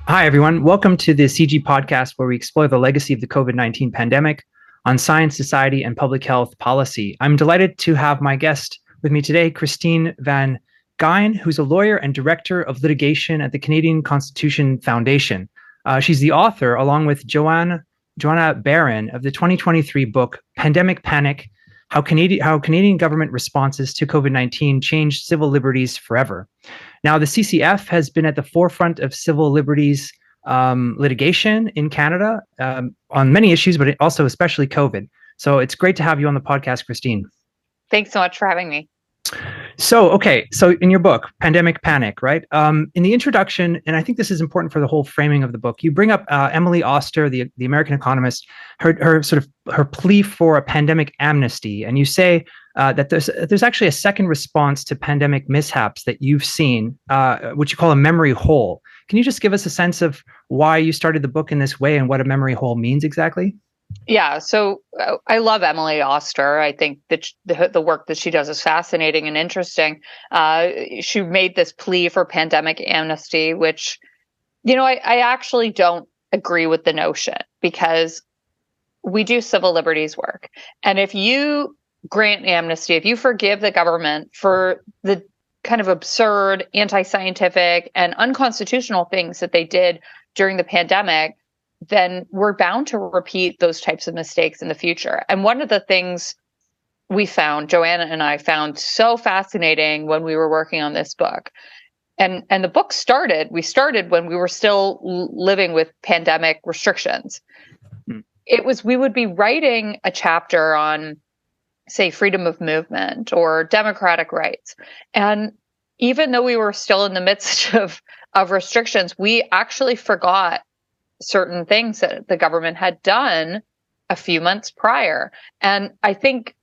Hi, everyone. Welcome to the CG podcast, where we explore the legacy of the COVID-19 pandemic on science, society, and public health policy. I'm delighted to have my guest with me today, Christine Van Geyn, who's a lawyer and director of litigation at the Canadian Constitution Foundation. She's the author, along with Joanna Baron, of the 2023 book, Pandemic Panic, How Canadian Government Responses to COVID-19 Changed Civil Liberties Forever. Now, the CCF has been at the forefront of civil liberties litigation in Canada on many issues, but also especially COVID. So it's great to have you on the podcast, Christine. Thanks so much for having me. So in your book, Pandemic Panic, right? In the introduction, and I think this is important for the whole framing of the book, you bring up Emily Oster, the American economist, her plea for a pandemic amnesty, and you say that there's actually a second response to pandemic mishaps that you've seen, which you call a memory hole. Can you just give us a sense of why you started the book in this way and what a memory hole means exactly? Yeah, so I love Emily Oster. I think that the work that she does is fascinating and interesting. She made this plea for pandemic amnesty, which, I actually don't agree with the notion, because we do civil liberties work. And if you grant amnesty, if you forgive the government for the kind of absurd, anti-scientific, and unconstitutional things that they did during the pandemic, then we're bound to repeat those types of mistakes in the future. And one of the things Joanna and I found so fascinating when we were working on this book, and the book we started when we were still living with pandemic restrictions. We would be writing a chapter on, say, freedom of movement or democratic rights. And even though we were still in the midst of restrictions, we actually forgot certain things that the government had done a few months prior. And I think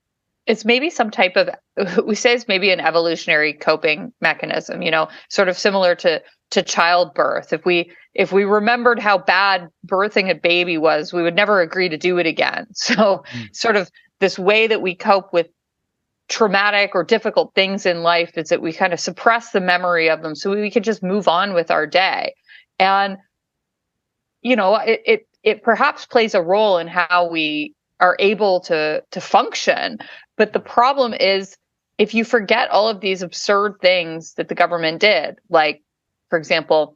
it's maybe it's maybe an evolutionary coping mechanism, sort of similar to childbirth. If we remembered how bad birthing a baby was, we would never agree to do it again. So sort of this way that we cope with traumatic or difficult things in life is that we kind of suppress the memory of them so we could just move on with our day. And it perhaps plays a role in how we are able to function. But the problem is, if you forget all of these absurd things that the government did, like, for example,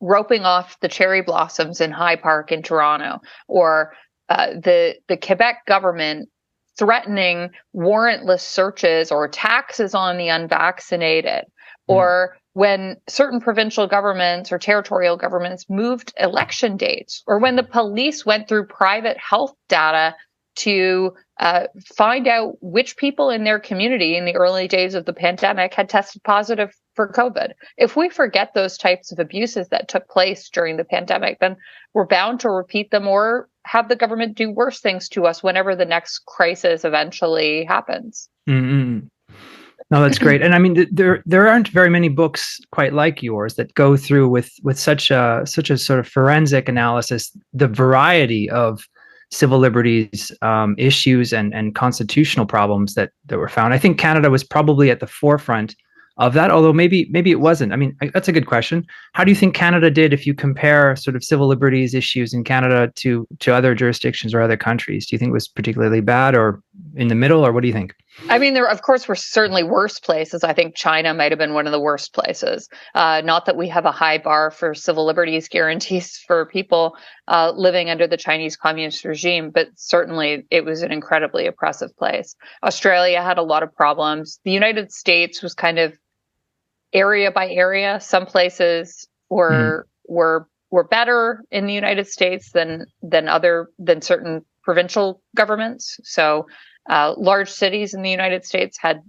roping off the cherry blossoms in High Park in Toronto, or the Quebec government threatening warrantless searches or taxes on the unvaccinated, or when certain provincial governments or territorial governments moved election dates, or when the police went through private health data to find out which people in their community in the early days of the pandemic had tested positive for COVID. If we forget those types of abuses that took place during the pandemic, then we're bound to repeat them or have the government do worse things to us whenever the next crisis eventually happens. Mm-hmm. No, that's great. And I mean, there aren't very many books quite like yours that go through with such a sort of forensic analysis, the variety of civil liberties issues and constitutional problems that were found. I think Canada was probably at the forefront of that, although maybe it wasn't. I mean, that's a good question. How do you think Canada did if you compare sort of civil liberties issues in Canada to other jurisdictions or other countries? Do you think it was particularly bad, or in the middle, or what do you think? I mean, there, of course, were certainly worse places. I think China might have been one of the worst places. Not that we have a high bar for civil liberties guarantees for people living under the Chinese communist regime, but certainly it was an incredibly oppressive place. Australia had a lot of problems. The United States was kind of area by area. Some places were better in the United States than certain provincial governments. So large cities in the United States had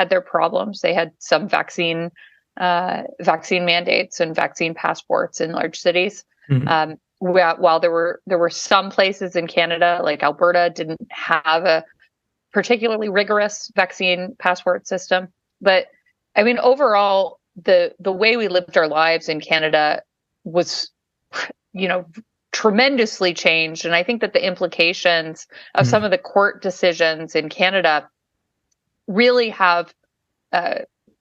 their problems. They had some vaccine mandates and vaccine passports in large cities. Mm-hmm. While there were some places in Canada, like Alberta, didn't have a particularly rigorous vaccine passport system. But I mean, overall, the way we lived our lives in Canada was, tremendously changed. And I think that the implications of some of the court decisions in Canada really have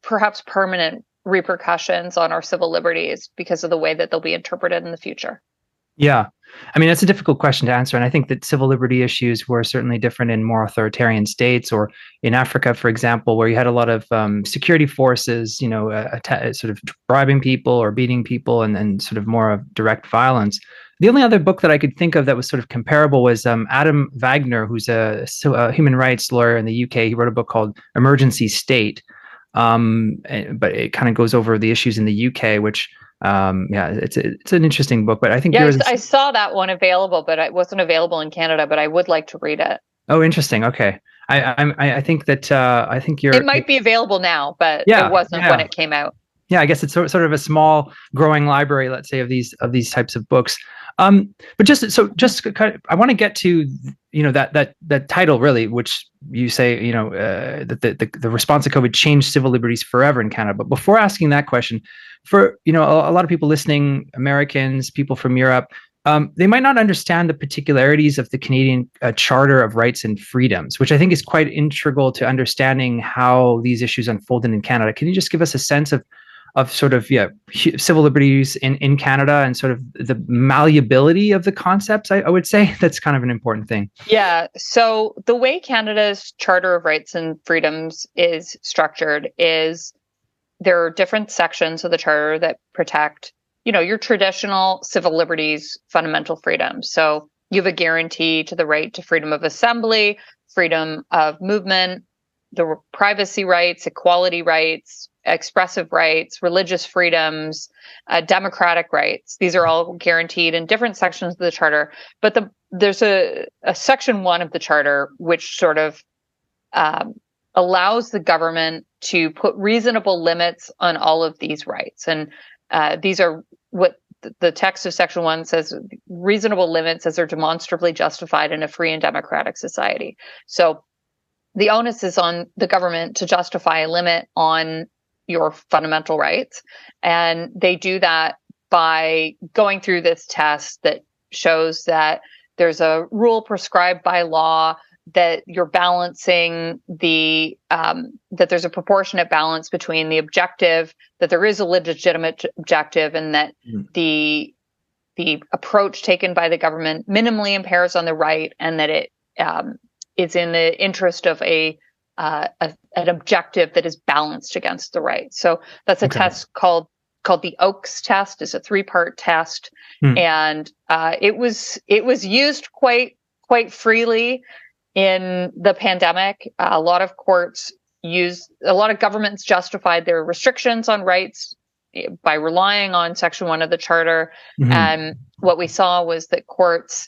perhaps permanent repercussions on our civil liberties because of the way that they'll be interpreted in the future? Yeah. I mean, that's a difficult question to answer. And I think that civil liberty issues were certainly different in more authoritarian states, or in Africa, for example, where you had a lot of security forces, sort of bribing people or beating people, and sort of more of direct violence. The only other book that I could think of that was sort of comparable was Adam Wagner, who's a human rights lawyer in the UK. He wrote a book called Emergency State. But it kind of goes over the issues in the UK, which it's an interesting book. But I think I saw that one available, but it wasn't available in Canada. But I would like to read it. Oh, interesting. Okay, I think that I think it might be available now, but it wasn't when it came out. Yeah, I guess it's sort of a small growing library, let's say, of these types of books. But just kind of, I want to get to that title really, which you say that the response to COVID changed civil liberties forever in Canada. But before asking that question, for a lot of people listening, Americans, people from Europe, they might not understand the particularities of the Canadian Charter of Rights and Freedoms, which I think is quite integral to understanding how these issues unfolded in Canada. Can you just give us a sense of sort of civil liberties in Canada and sort of the malleability of the concepts? I would say that's kind of an important thing. Yeah. So the way Canada's Charter of Rights and Freedoms is structured is there are different sections of the Charter that protect, your traditional civil liberties, fundamental freedoms. So you have a guarantee to the right to freedom of assembly, freedom of movement, the privacy rights, equality rights, expressive rights, religious freedoms, democratic rights. These are all guaranteed in different sections of the Charter. But there's a section 1 of the Charter which sort of allows the government to put reasonable limits on all of these rights. And these are what the text of section 1 says: reasonable limits as are demonstrably justified in a free and democratic society. So the onus is on the government to justify a limit on your fundamental rights. And they do that by going through this test that shows that there's a rule prescribed by law, that you're balancing that there's a proportionate balance between the objective, that there is a legitimate objective, and that the approach taken by the government minimally impairs on the right, and that it is in the interest of an objective that is balanced against the right. So that's a test called the Oakes test. It's a 3-part test, and it was used quite freely in the pandemic. A lot of governments justified their restrictions on rights by relying on Section 1 of the Charter. And what we saw was that courts,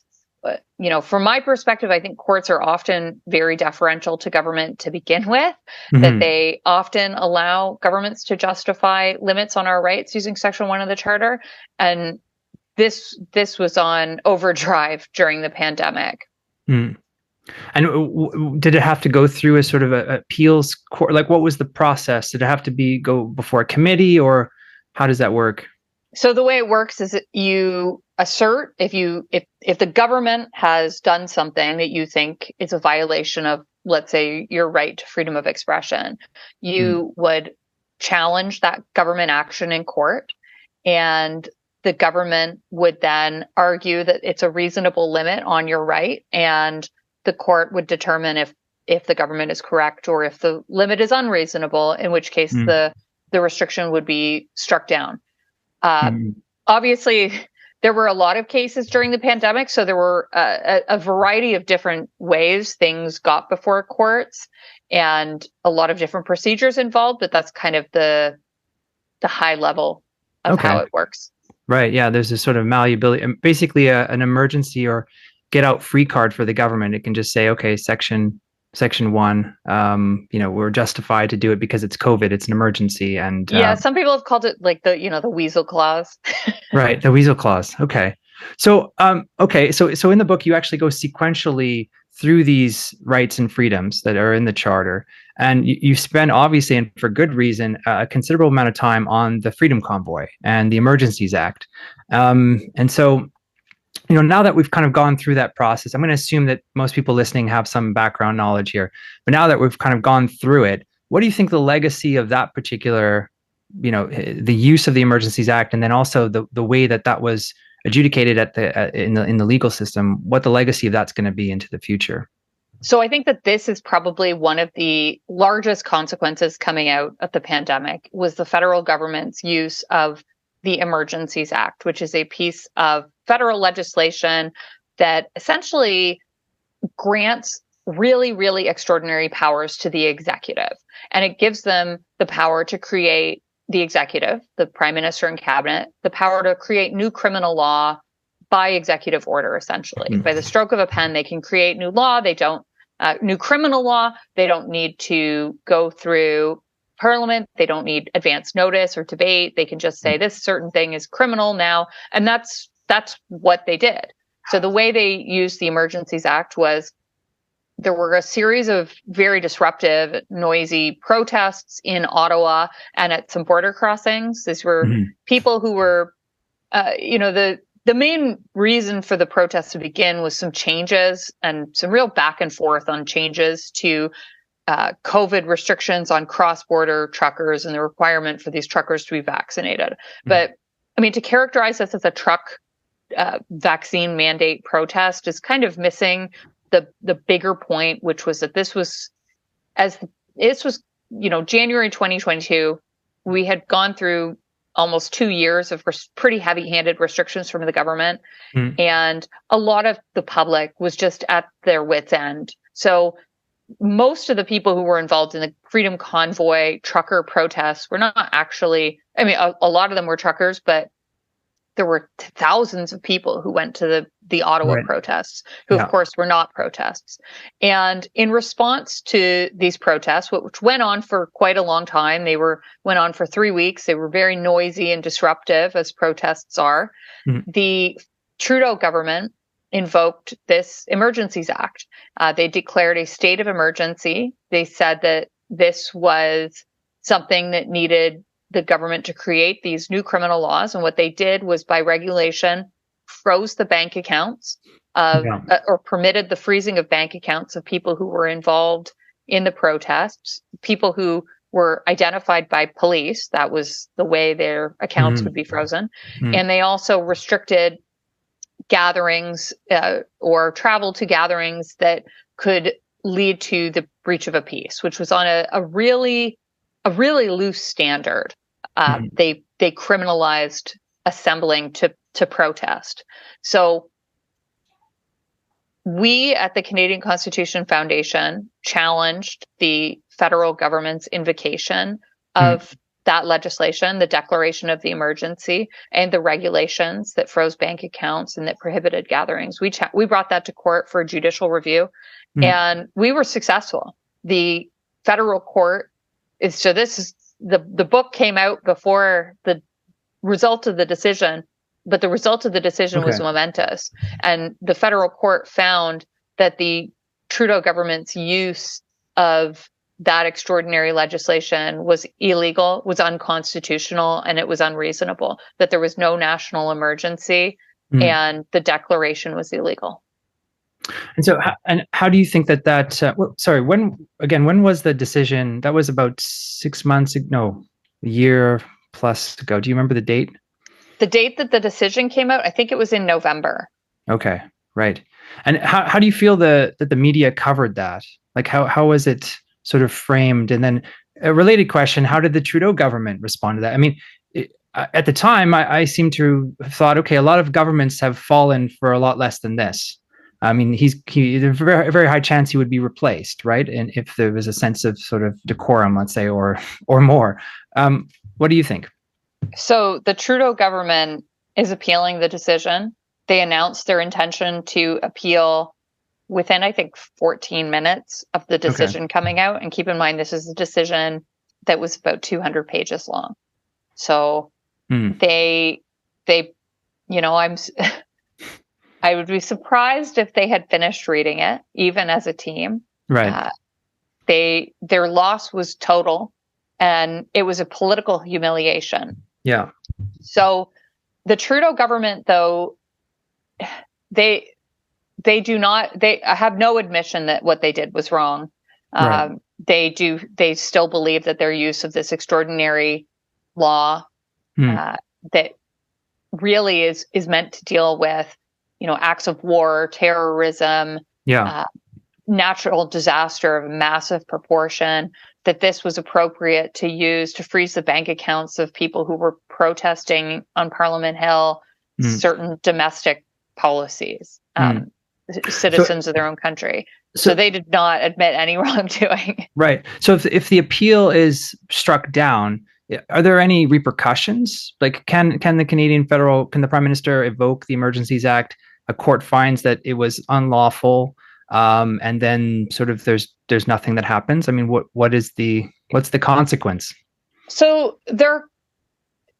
from my perspective, I think courts are often very deferential to government to begin with, that they often allow governments to justify limits on our rights using Section 1 of the Charter. And this was on overdrive during the pandemic. And did it have to go through a sort of a appeals court? Like, what was the process? Did it have to go before a committee, or how does that work? So the way it works is that you assert, if the government has done something that you think is a violation of, let's say, your right to freedom of expression, you would challenge that government action in court, and the government would then argue that it's a reasonable limit on your right, and the court would determine if the government is correct or if the limit is unreasonable, in which case the restriction would be struck down. Obviously, there were a lot of cases during the pandemic, so there were a variety of different ways things got before courts and a lot of different procedures involved, but that's kind of the high level of how it works. Right. Yeah. There's a sort of malleability, basically an emergency or get out free card for the government. It can just say, okay, section 1, we're justified to do it because it's COVID, it's an emergency. And some people have called it like the weasel clause. Right. The weasel clause. Okay. So, so in the book, you actually go sequentially through these rights and freedoms that are in the Charter. And you spend, obviously, and for good reason, a considerable amount of time on the Freedom Convoy and the Emergencies Act. And so, now that we've kind of gone through that process, I'm going to assume that most people listening have some background knowledge here. But now that we've kind of gone through it, what do you think the legacy of that particular the use of the Emergencies Act, and then also the way that was adjudicated in the legal system, what the legacy of that's going to be into the future. So I think that this is probably one of the largest consequences coming out of the pandemic was the federal government's use of the Emergencies Act, which is a piece of federal legislation that essentially grants really, really extraordinary powers to the executive. And it gives them the power to create the executive, the prime minister and cabinet, the power to create new criminal law by executive order, essentially. Mm-hmm. By the stroke of a pen, they can create new law. They don't new criminal law. They don't need to go through Parliament. They don't need advance notice or debate. They can just say this certain thing is criminal now. And that's what they did. So the way they used the Emergencies Act was there were a series of very disruptive, noisy protests in Ottawa and at some border crossings. These were people who were, the main reason for the protests to begin was some changes and some real back and forth on changes to COVID restrictions on cross-border truckers and the requirement for these truckers to be vaccinated. But I mean, to characterize this as a truck vaccine mandate protest is kind of missing the bigger point, which was that this was January 2022. We had gone through almost 2 years of pretty heavy-handed restrictions from the government, and a lot of the public was just at their wits' end. So most of the people who were involved in the Freedom Convoy trucker protests were not actually, I mean, a lot of them were truckers, but there were thousands of people who went to the Ottawa protests, who of course were not protests. And in response to these protests, which went on for quite a long time, went on for 3 weeks. They were very noisy and disruptive, as protests are. The Trudeau government invoked this Emergencies Act. They declared a state of emergency. They said that this was something that needed the government to create these new criminal laws. And what they did was, by regulation, froze the bank accounts or permitted the freezing of bank accounts of people who were involved in the protests, people who were identified by police. That was the way their accounts would be frozen. And they also restricted gatherings or travel to gatherings that could lead to the breach of a peace, which was on a really loose standard. They criminalized assembling to protest. So we at the Canadian Constitution Foundation challenged the federal government's invocation of that legislation, the declaration of the emergency, and the regulations that froze bank accounts and that prohibited gatherings. We brought that to court for judicial review, and we were successful. The federal court the book came out before the result of the decision, but the result of the decision was momentous. And the federal court found that the Trudeau government's use of that extraordinary legislation was illegal, was unconstitutional, and it was unreasonable, that there was no national emergency and the declaration was illegal. And so, how do you think that when was the decision? That was about 6 months, a year plus ago. Do you remember the date? The date that the decision came out, I think it was in November. Okay, right. And how do you feel that the media covered that? Like, how was it sort of framed? And then a related question, how did the Trudeau government respond to that? I mean, at the time, I seem to have thought, okay, a lot of governments have fallen for a lot less than this. I mean, there's a very, very high chance he would be replaced, right? And if there was a sense of sort of decorum, let's say, or more. What do you think? So the Trudeau government is appealing the decision. They announced their intention to appeal within, I think, 14 minutes of the decision coming out. And keep in mind, this is a decision that was about 200 pages long. So I would be surprised if they had finished reading it, even as a team. Right. Their loss was total, and it was a political humiliation. Yeah. So the Trudeau government, though, they have no admission that what they did was wrong. Right. They still believe that their use of this extraordinary law Hmm. that really is meant to deal with, acts of war, terrorism, Yeah. natural disaster of a massive proportion, that this was appropriate to use to freeze the bank accounts of people who were protesting on Parliament Hill Hmm. certain domestic policies, Hmm. citizens of their own country. So So they did not admit any wrongdoing. right. So if the appeal is struck down, are there any repercussions? Like, can the Prime Minister evoke the Emergencies Act? A court finds that it was unlawful, and then sort of there's nothing that happens. I mean, what's the consequence? So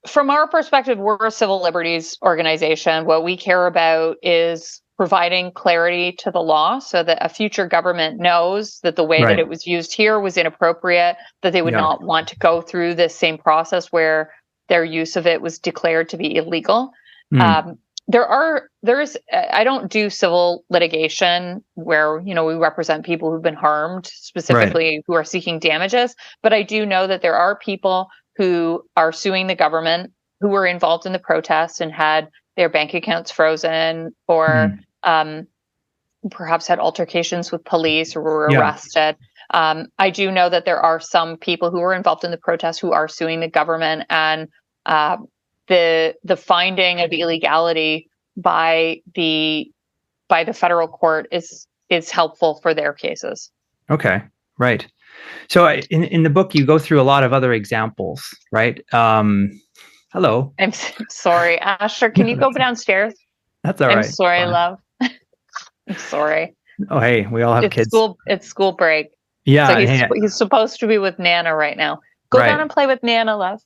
from our perspective, we're a civil liberties organization. What we care about is providing clarity to the law so that a future government knows that the way that Right. it was used here was inappropriate, that they would Yeah. not want to go through this same process where their use of it was declared to be illegal. Mm. I don't do civil litigation where, we represent people who've been harmed, specifically who are seeking damages. But I do know that there are people who are suing the government, who were involved in the protests and had their bank accounts frozen, or perhaps had altercations with police or were Yeah. arrested. I do know that there are some people who were involved in the protests who are suing the government, and the finding of illegality by the federal court is helpful for their cases. Okay. Right. So in the book, you go through a lot of other examples, right? Hello. I'm sorry, Asher. Can you go downstairs? That's all I'm right. sorry, Fine. love. I'm sorry. Oh, hey, we all have It's kids. school break. Yeah. So Hey, he's supposed to be with Nana right now. Go right. down and play with Nana, love.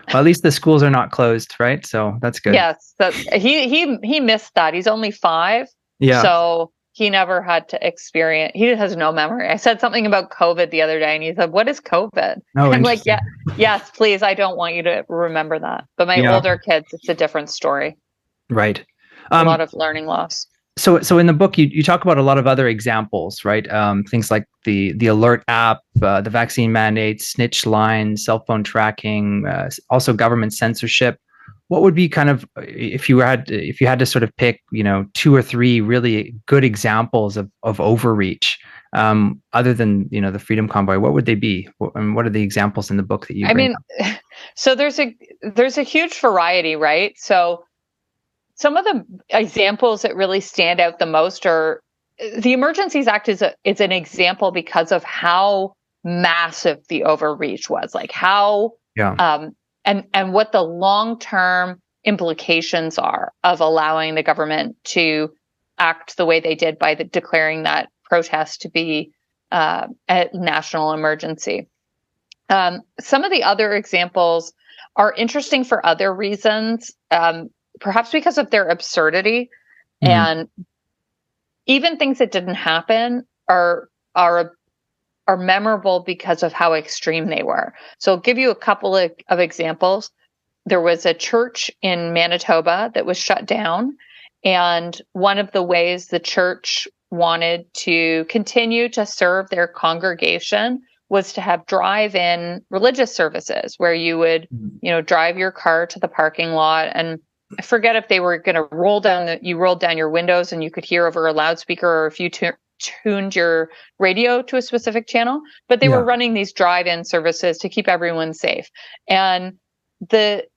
Well, at least the schools are not closed, right? So that's good. Yes, he missed that. He's only 5, Yeah. so he never had to experience. He has no memory. I said something about COVID the other day, and he said, "What is COVID?" Oh, I'm like, interesting. yes, please. I don't want you to remember that. But my older kids, it's a different story. Right. A lot of learning loss. So in the book, you talk about a lot of other examples, right? Things like the alert app, the vaccine mandates, snitch lines, cell phone tracking, also government censorship. What would be kind of, if you had to sort of pick, 2 or 3 really good examples of overreach, other than the Freedom Convoy? What would they be? And what are the examples in the book that you bring up? So there's a huge variety, right? So some of the examples that really stand out the most are the Emergencies Act is an example because of how massive the overreach was, like how and what the long-term implications are of allowing the government to act the way they did by declaring that protest to be a national emergency. Some of the other examples are interesting for other reasons. Perhaps because of their absurdity, and even things that didn't happen are memorable because of how extreme they were. So I'll give you a couple of examples. There was a church in Manitoba that was shut down, and one of the ways the church wanted to continue to serve their congregation was to have drive-in religious services where you would, drive your car to the parking lot, and I forget if they were going to rolled down your windows and you could hear over a loudspeaker, or if you tuned your radio to a specific channel, but they were running these drive-in services to keep everyone safe. And the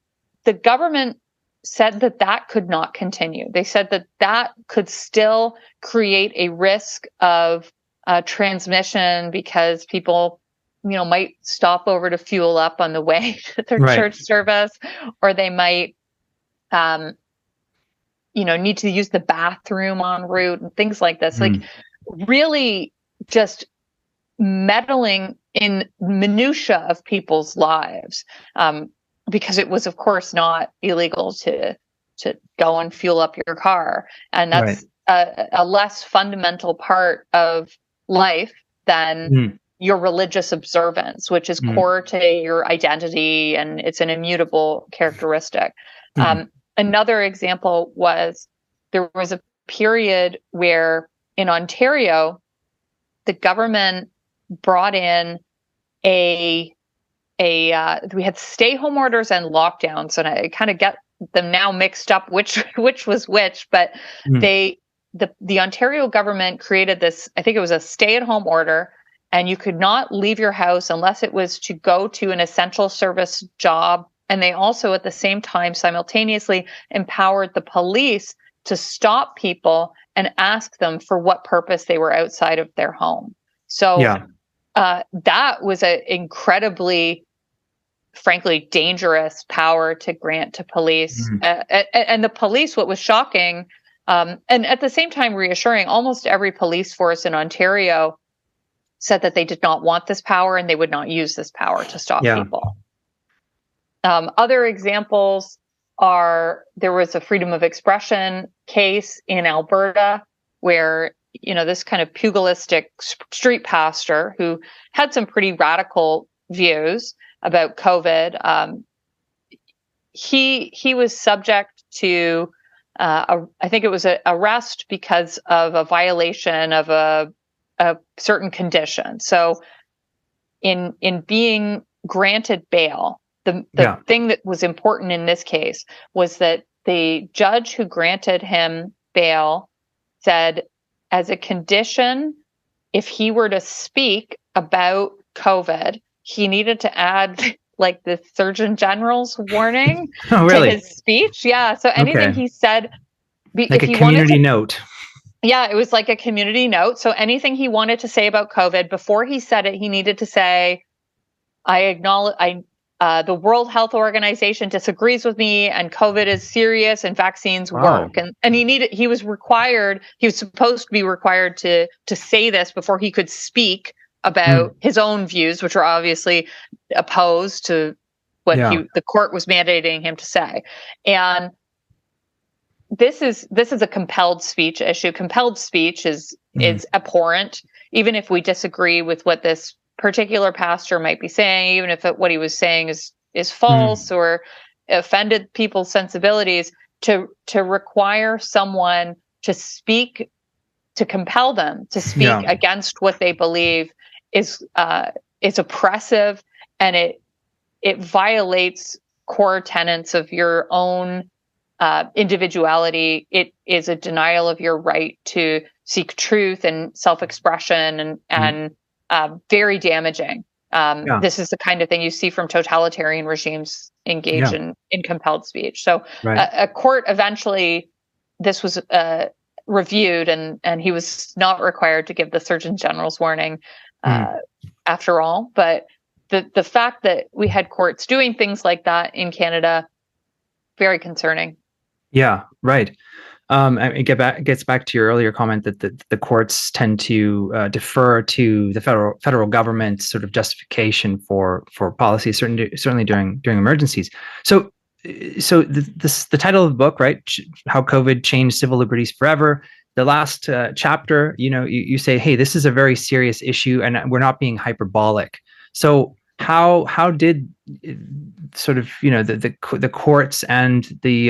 government said that could not continue. They said that could still create a risk of transmission because people, might stop over to fuel up on the way to their church service, or they might need to use the bathroom en route and things like this. Like really just meddling in minutia of people's lives, because it was, of course, not illegal to go and fuel up your car. And that's a less fundamental part of life than your religious observance, which is core to your identity, and it's an immutable characteristic. Another example was there was a period where in Ontario, the government brought in a we had stay-home orders and lockdowns, and I kind of get them now mixed up which was which, but the Ontario government created this, I think it was a stay-at-home order, and you could not leave your house unless it was to go to an essential service job. And they also at the same time simultaneously empowered the police to stop people and ask them for what purpose they were outside of their home. So that was an incredibly, frankly, dangerous power to grant to police. And the police, what was shocking, and at the same time reassuring, almost every police force in Ontario said that they did not want this power and they would not use this power to stop people. Other examples are, there was a freedom of expression case in Alberta where, this kind of pugilistic street pastor who had some pretty radical views about COVID. He was subject to, I think it was an arrest because of a violation of a certain condition. So in being granted bail, the thing that was important in this case was that the judge who granted him bail said, as a condition, if he were to speak about COVID, he needed to add like the Surgeon General's warning to his speech. Yeah. So anything he said, like a community note. Yeah, it was like a community note. So anything he wanted to say about COVID, before he said it, he needed to say, I acknowledge, the World Health Organization disagrees with me, and COVID is serious, and vaccines work. And he was supposed to be required to say this before he could speak about his own views, which were obviously opposed to what the court was mandating him to say. And this is a compelled speech issue. Compelled speech is abhorrent, even if we disagree with what this particular pastor might be saying, even if what he was saying is false or offended people's sensibilities. To require someone to speak, to compel them to speak against what they believe is oppressive, and it violates core tenets of your own individuality. It is a denial of your right to seek truth and self-expression, and very damaging. This is the kind of thing you see from totalitarian regimes engage in compelled speech. So a court eventually, this was reviewed, and he was not required to give the Surgeon General's warning after all. But the fact that we had courts doing things like that in Canada, very concerning. Yeah, right. It gets back to your earlier comment that the courts tend to defer to the federal government's sort of justification for policy, certainly during emergencies. So the title of the book, right? How COVID Changed Civil Liberties Forever. The last chapter, you say, hey, this is a very serious issue, and we're not being hyperbolic. So how did sort of the courts and the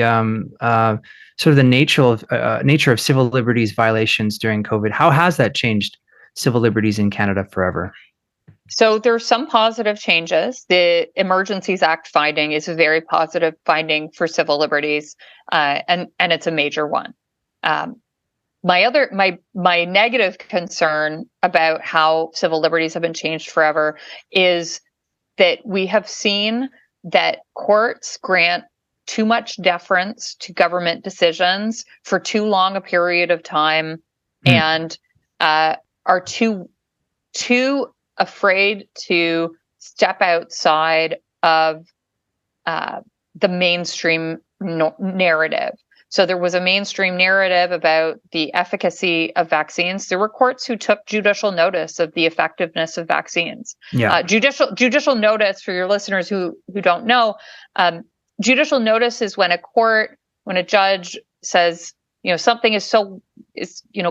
sort of the nature of civil liberties violations during COVID, how has that changed civil liberties in Canada forever? So there's some positive changes. The Emergencies Act finding is a very positive finding for civil liberties, and it's a major one. My negative concern about how civil liberties have been changed forever is that we have seen that courts grant too much deference to government decisions for too long a period of time, and are too afraid to step outside of the mainstream narrative. So there was a mainstream narrative about the efficacy of vaccines. There were courts who took judicial notice of the effectiveness of vaccines. Judicial notice, for your listeners who don't know, judicial notice is when a judge says, something is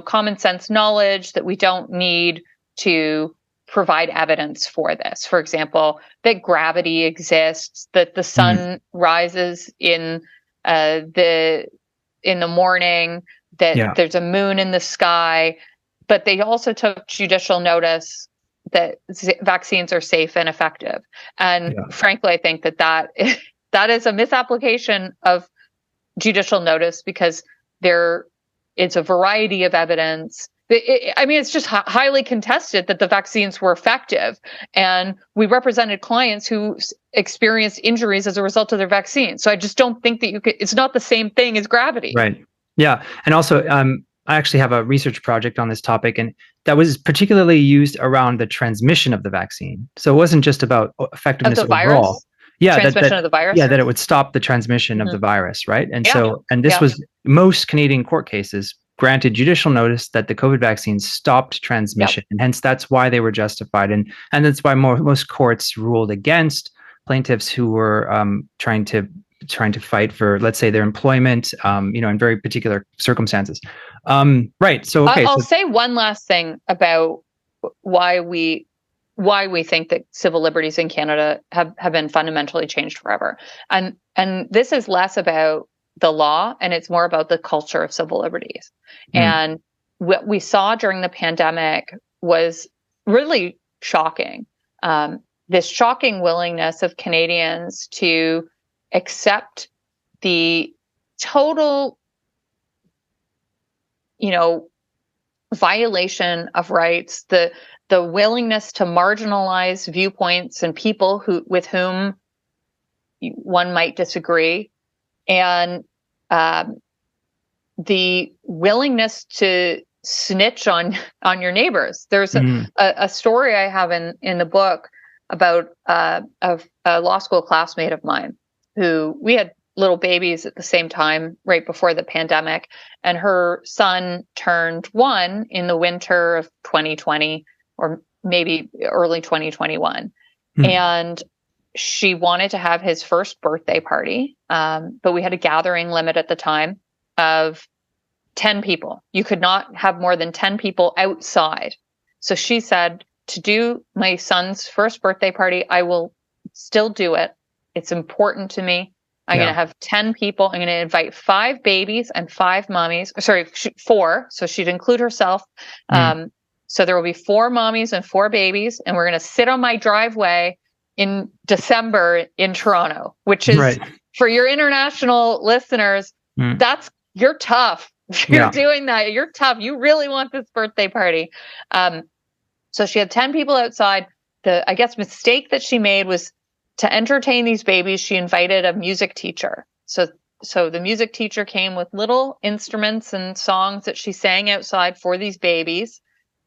common sense knowledge that we don't need to provide evidence for this. For example, that gravity exists, that the sun rises in the morning, that there's a moon in the sky. But they also took judicial notice vaccines are safe and effective. And Yeah. frankly, I think that is a misapplication of judicial notice, because it's a variety of evidence. It's just highly contested that the vaccines were effective, and we represented clients who experienced injuries as a result of their vaccine. So I just don't think that it's not the same thing as gravity. Right. Yeah. And also, I actually have a research project on this topic, and that was particularly used around the transmission of the vaccine. So it wasn't just about effectiveness of the overall. virus? Yeah, transmission of the virus. Yeah, that it would stop the transmission of the virus, right? And Yeah. this was most Canadian court cases granted judicial notice that the COVID vaccines stopped transmission, and hence that's why they were justified, and that's why most courts ruled against plaintiffs who were trying to fight for, let's say, their employment, in very particular circumstances. Right. So okay. I'll say one last thing about why we think that civil liberties in Canada have been fundamentally changed forever. And this is less about the law, and it's more about the culture of civil liberties. And what we saw during the pandemic was really shocking. This shocking willingness of Canadians to accept the total, violation of rights, the willingness to marginalize viewpoints and people with whom one might disagree, and the willingness to snitch on your neighbors. There's a story I have in the book about a law school classmate of mine who, we had little babies at the same time right before the pandemic, and her son turned 1 in the winter of 2020 or maybe early 2021. And she wanted to have his first birthday party, but we had a gathering limit at the time of 10 people. You could not have more than 10 people outside. So she said, to do my son's first birthday party, I will still do it. It's important to me. I'm going to have 10 people. I'm going to invite 5 babies and 5 mommies. Sorry, 4. So she'd include herself. So there will be 4 mommies and 4 babies. And we're going to sit on my driveway in December in Toronto, which is, for your international listeners, you're tough. You're doing that. You're tough. You really want this birthday party. So she had 10 people outside. The, I guess, mistake that she made was to entertain these babies. She invited a music teacher. So the music teacher came with little instruments and songs that she sang outside for these babies.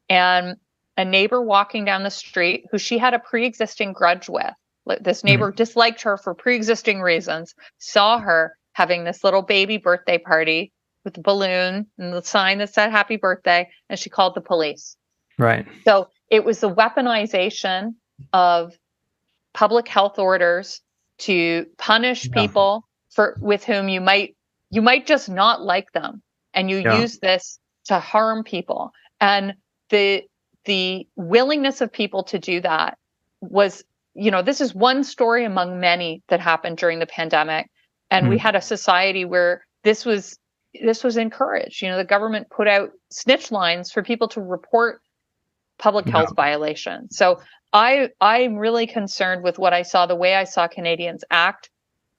And a neighbor walking down the street who she had a pre-existing grudge with, this neighbor disliked her for pre-existing reasons, saw her having this little baby birthday party with the balloon and the sign that said happy birthday, and she called the police. Right. So it was the weaponization of public health orders to punish people with whom you might just not like them, and you use this to harm people. And the willingness of people to do that was, this is one story among many that happened during the pandemic, and we had a society where this was encouraged. The government put out snitch lines for people to report public health violations. So I'm really concerned with what I saw, the way I saw Canadians act.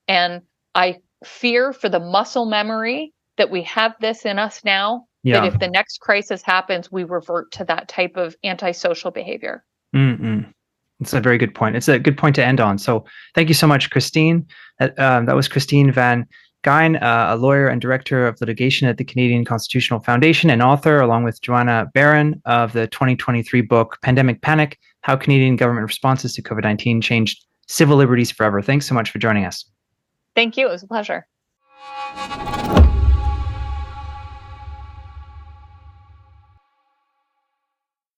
And I fear for the muscle memory that we have this in us now, that if the next crisis happens, we revert to that type of antisocial behavior. It's a very good point. It's a good point to end on. So thank you so much, Christine. That was Christine Van Geyn, a lawyer and director of litigation at the Canadian Constitutional Foundation and author, along with Joanna Baron, of the 2023 book, Pandemic Panic: How Canadian Government Responses to COVID-19 Changed Civil Liberties Forever. Thanks so much for joining us. Thank you. It was a pleasure.